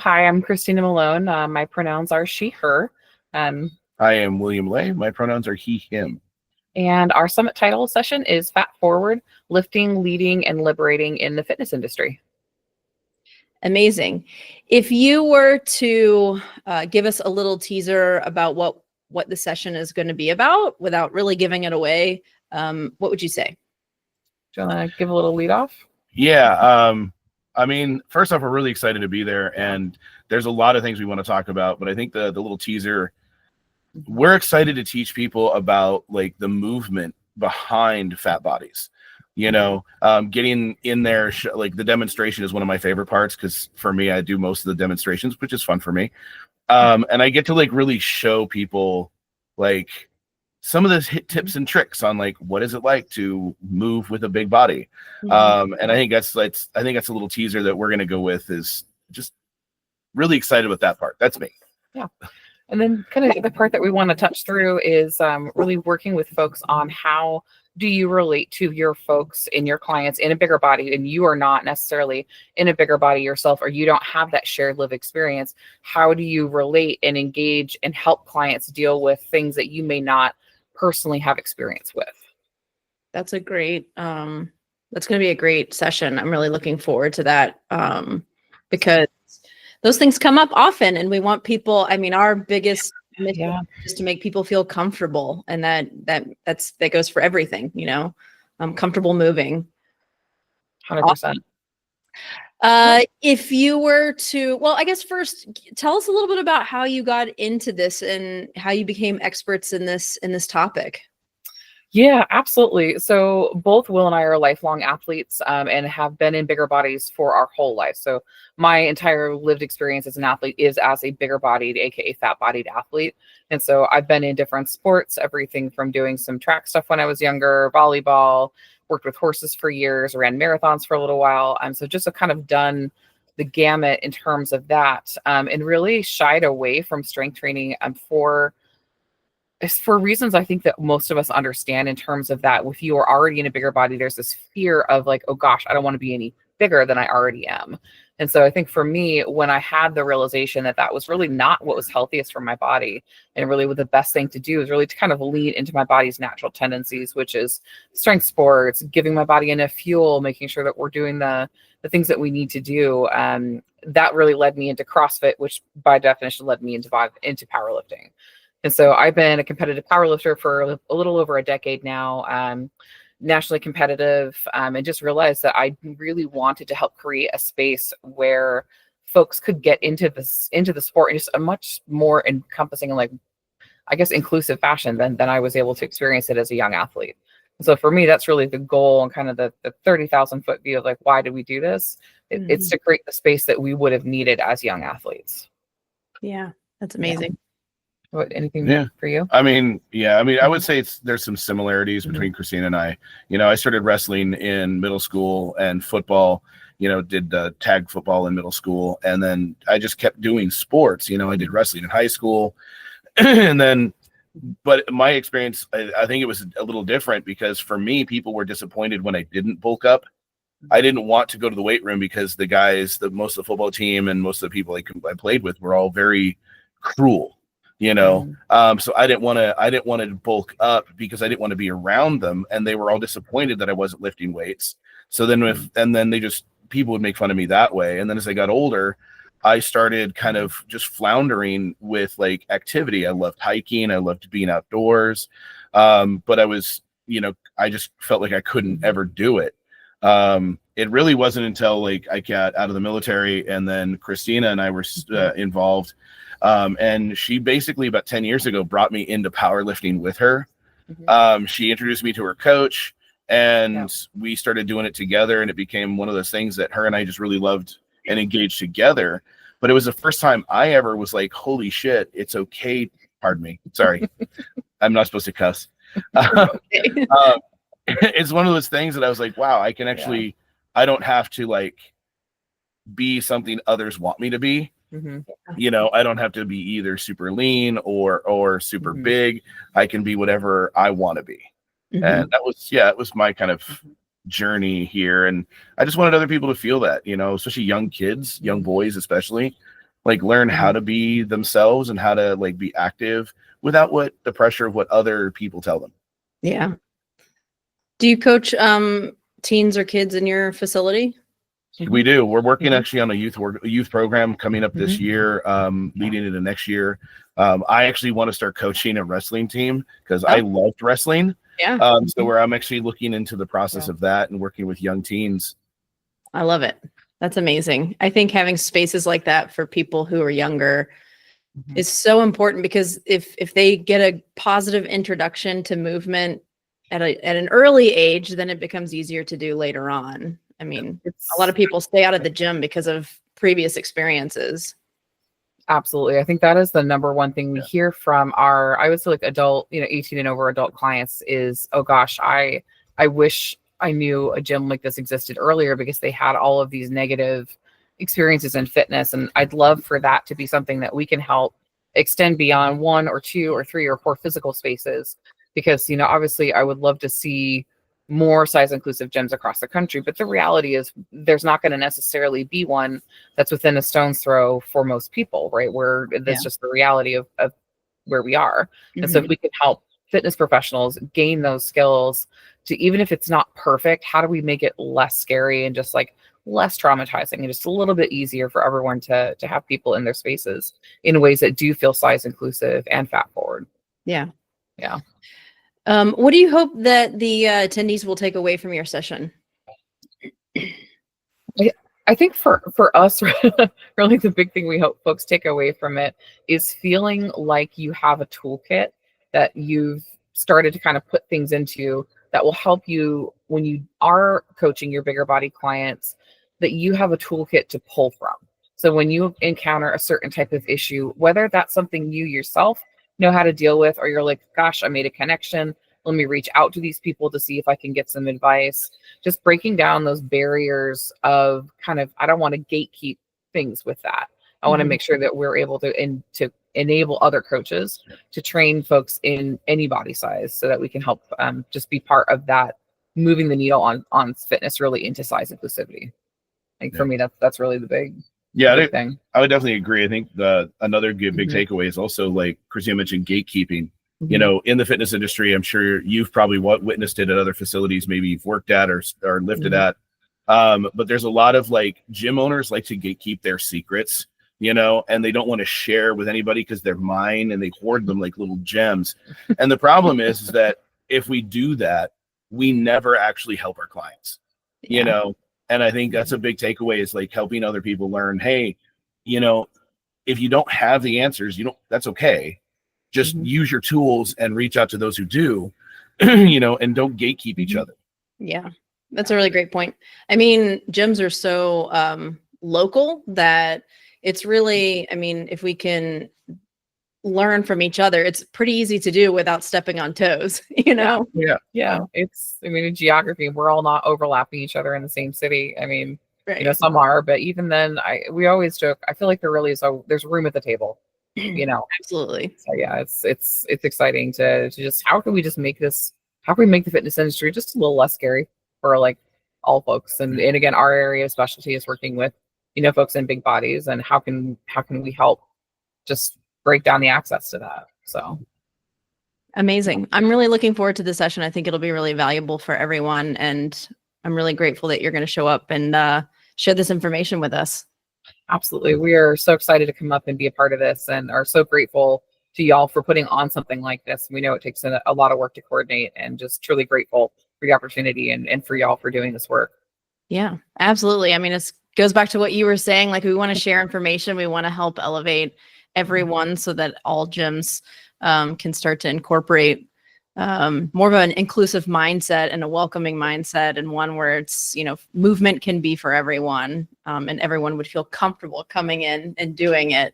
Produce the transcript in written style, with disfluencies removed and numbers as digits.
Hi, I'm Christina Malone. My pronouns are she, her. Um, I am William Lay. My pronouns are he, him. and our summit title session is Fat Forward, Lifting, Leading, and Liberating in the Fitness Industry. Amazing. If you were to give us a little teaser about what the session is going to be about without really giving it away, what would you say? Do you want to give a little lead off? Yeah. First off, we're really excited to be there, and there's a lot of things we want to talk about, but I think the little teaser, we're excited to teach people about like the movement behind fat bodies. Getting in there, like the demonstration is one of my favorite parts, because for me, I do most of the demonstrations, which is fun for me. And I get to like really show people like some of the tips and tricks on like what is it like to move with a big body. And I think that's a little teaser that we're going to go with, is just really excited with that part. That's me. Yeah. And then kind of the part that we want to touch through is really working with folks on how do you relate to your folks and your clients in a bigger body, and you are not necessarily in a bigger body yourself, or you don't have that shared live experience. How do you relate and engage and help clients deal with things that you may not personally have experience with? That's a great, that's going to be a great session. I'm really looking forward to that because those things come up often, and we want people, our biggest mission is to make people feel comfortable, and that goes for everything, comfortable moving. 100%. If you were to, well, I guess first tell us a little bit about how you got into this and how you became experts in this topic. Yeah, absolutely. So both Will and I are lifelong athletes and have been in bigger bodies for our whole life. So my entire lived experience as an athlete is as a bigger bodied, aka fat bodied athlete. And so I've been in different sports, everything from doing some track stuff when I was younger, volleyball, worked with horses for years, ran marathons for a little while. So just have kind of done the gamut in terms of that, and really shied away from strength training for reasons I think that most of us understand, in terms of that if you are already in a bigger body, there's this fear of like, oh gosh, I don't want to be any bigger than I already am. And so I think for me, when I had the realization that that was really not what was healthiest for my body, and really what the best thing to do is really to kind of lean into my body's natural tendencies, which is strength sports, giving my body enough fuel, making sure that we're doing the things that we need to do. That really led me into CrossFit, which by definition led me into powerlifting. And so I've been a competitive powerlifter for a little over a decade now, nationally competitive, and just realized that I really wanted to help create a space where folks could get into the sport in just a much more encompassing and, like, I guess, inclusive fashion than I was able to experience it as a young athlete. And so for me, that's really the goal, and kind of the 30,000 foot view of like, why did we do this? It's to create the space that we would have needed as young athletes. Yeah, that's amazing. Anything for you? I would say there's some similarities between Christina and I. I started wrestling in middle school, and football, did tag football in middle school. And then I just kept doing sports. I did wrestling in high school. But my experience, I think it was a little different, because for me, people were disappointed when I didn't bulk up. I didn't want to go to the weight room because the guys, most of the football team and most of the people I played with were all very cruel. So I didn't want to bulk up because I didn't want to be around them, and they were all disappointed that I wasn't lifting weights. So then people would make fun of me that way. And then as I got older, I started kind of just floundering with like activity. I loved hiking. I loved being outdoors. But I was, I just felt like I couldn't ever do it. It really wasn't until like I got out of the military, and then Christina and I were involved. And she basically about 10 years ago brought me into powerlifting with her. She introduced me to her coach, and we started doing it together, and it became one of those things that her and I just really loved and engaged together. But it was the first time I ever was like, holy shit, it's okay. Pardon me. Sorry. I'm not supposed to cuss. It's one of those things that I was like, wow, I can actually, I don't have to like be something others want me to be. I don't have to be either super lean or super big. I can be whatever I want to be. And it was my kind of journey here. And I just wanted other people to feel that, especially young kids, young boys, especially, like learn how to be themselves and how to like be active without the pressure of what other people tell them. Yeah. Do you coach teens or kids in your facility? We do. We're working actually on a youth program coming up this year, leading into next year. I actually want to start coaching a wrestling team because I loved wrestling. Yeah. So where I'm actually looking into the process of that and working with young teens. I love it. That's amazing. I think having spaces like that for people who are younger is so important, because if they get a positive introduction to movement at an early age, then it becomes easier to do later on. I mean, a lot of people stay out of the gym because of previous experiences. Absolutely. I think that is the number one thing we hear from our, I would say like adult, 18 and over adult clients is, oh gosh, I wish I knew a gym like this existed earlier, because they had all of these negative experiences in fitness. And I'd love for that to be something that we can help extend beyond 1 or 2 or 3 or 4 physical spaces. Because, obviously I would love to see more size inclusive gyms across the country, but the reality is there's not going to necessarily be one that's within a stone's throw for most people, right? Where that's just the reality of where we are. And so if we can help fitness professionals gain those skills to, even if it's not perfect, how do we make it less scary and just like less traumatizing and just a little bit easier for everyone to have people in their spaces in ways that do feel size inclusive and fat forward. Yeah. Yeah. What do you hope that the attendees will take away from your session? I think for us, really the big thing we hope folks take away from it is feeling like you have a toolkit that you've started to kind of put things into that will help you when you are coaching your bigger body clients, that you have a toolkit to pull from. So when you encounter a certain type of issue, whether that's something you yourself know how to deal with, or you're like, gosh, I made a connection, let me reach out to these people to see if I can get some advice. Just breaking down those barriers of kind of, I don't want to gatekeep things with that. I want to make sure that we're able to enable other coaches to train folks in any body size, so that we can help just be part of that, moving the needle on fitness really into size inclusivity. Like for me, that's really the big thing. I would definitely agree. I think another big takeaway is also, like Christina mentioned, gatekeeping. In the fitness industry, I'm sure you've probably witnessed it at other facilities, maybe you've worked at or lifted at. But there's a lot of like gym owners like to gatekeep their secrets, and they don't want to share with anybody because they're mine, and they hoard them like little gems. And the problem is that if we do that, we never actually help our clients, And I think that's a big takeaway, is like helping other people learn, hey, if you don't have the answers, that's okay. Just use your tools and reach out to those who do, and don't gatekeep each other. Yeah, that's a really great point. I mean, gyms are so local that it's really, I mean, if we can learn from each other, it's pretty easy to do without stepping on toes, Yeah. It's, in geography, we're all not overlapping each other in the same city. I mean, some are, but even then we always joke, I feel like there really is there's room at the table, Absolutely. So yeah, it's exciting to just, how can we make the fitness industry just a little less scary for like all folks. And again, our area of specialty is working with, folks in big bodies, and how can we help just break down the access to that. So amazing. I'm really looking forward to the session. I think it'll be really valuable for everyone. And I'm really grateful that you're going to show up and share this information with us. Absolutely. We are so excited to come up and be a part of this, and are so grateful to y'all for putting on something like this. We know it takes a lot of work to coordinate, and just truly grateful for the opportunity and for y'all for doing this work. Yeah, absolutely. I mean, it goes back to what you were saying, like we want to share information. We want to help elevate everyone so that all gyms can start to incorporate more of an inclusive mindset and a welcoming mindset, and one where it's, movement can be for everyone, and everyone would feel comfortable coming in and doing it.